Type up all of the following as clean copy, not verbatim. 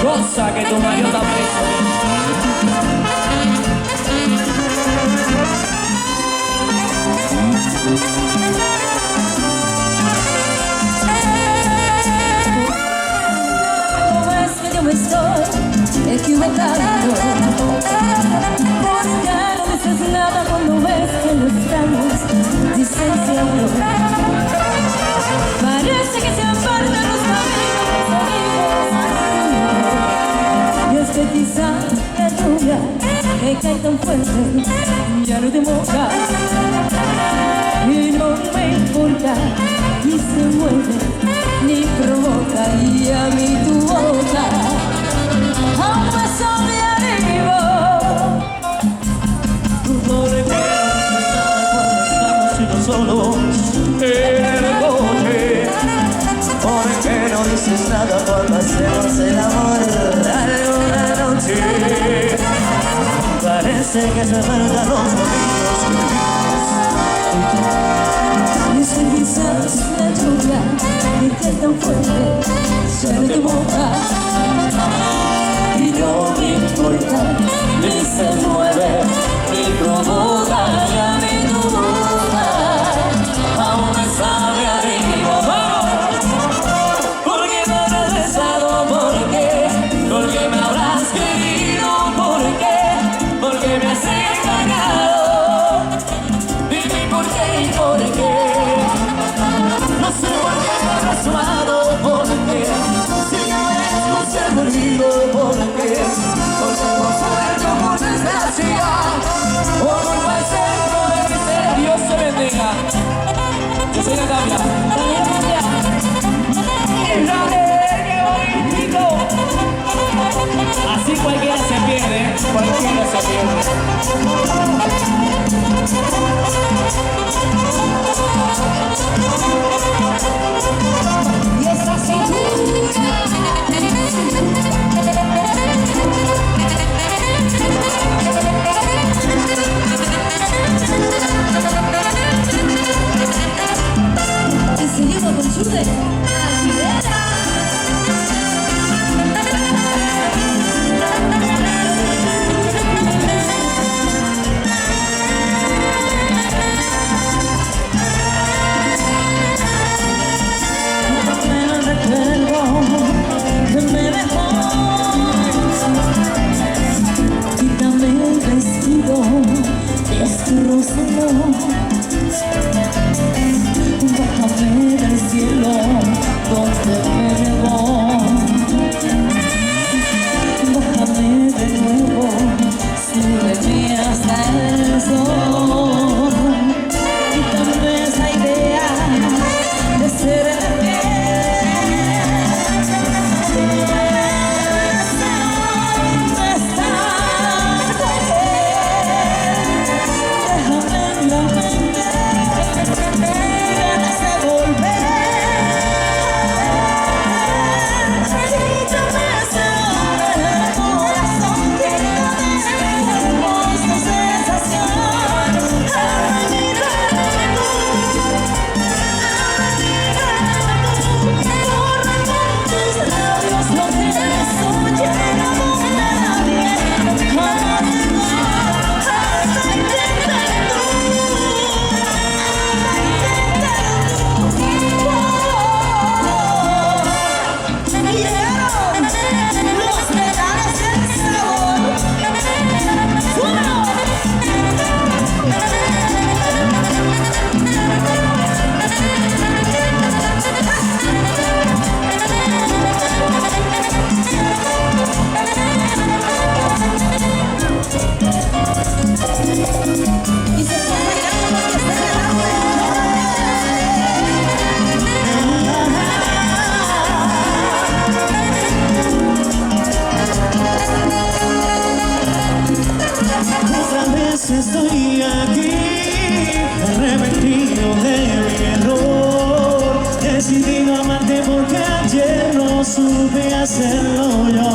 Cosa que tu marido está preso. ¿Cómo es que yo me estoy equivocando? Porque no dices nada cuando ves que no estamos distanciando. Parece que se apartan los caminos, y es que quizás la lluvia que cae tan fuerte ya no te moja. Y no me importa, ni se mueve, ni provoca. Y a mí tu boca aún me sabe arriba. No le piensas nada cuando estamos solos en el coche. ¿Por qué no dices nada cuando hacemos el amor alguna noche? Parece que se marcan los momentos. Y es que quizás la lluvia que cae tan fuerte ya no te moja. Y no me importa, ni se mueve, ni provoca. Y a mí tu boca aún me sabe arriba. ¡Vamos! Porque me habrás besado, ¿por qué? Porque me habrás querido, ¿por qué? Porque me has engañado. Dime por qué y por qué. No sé por qué me habrás amado, ¿por qué? Si no es un ser perdido, ¿por qué? Porque por suerte o por desgracia, por culpa del centro de mi ser. Dios se bendiga. Yo soy Natalia. Israel, qué bonito. Así cualquiera se pierde, cualquiera se pierde. Y esa cintura y seguimos con Chude Aguilera. Quítame el vestido, destrozalo. Bájame del cielo donde me llevó. Bájame de nuevo, súbeme hasta el sol. Quítame esa idea de ser estoy aquí, arrepentido de mi error, decidido amarte porque ayer no supe hacerlo yo,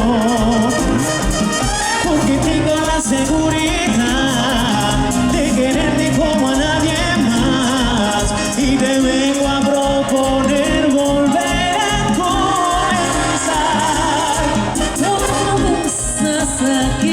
porque tengo la seguridad de quererte como a nadie más, y te vengo a proponer volver a comenzar. No aquí.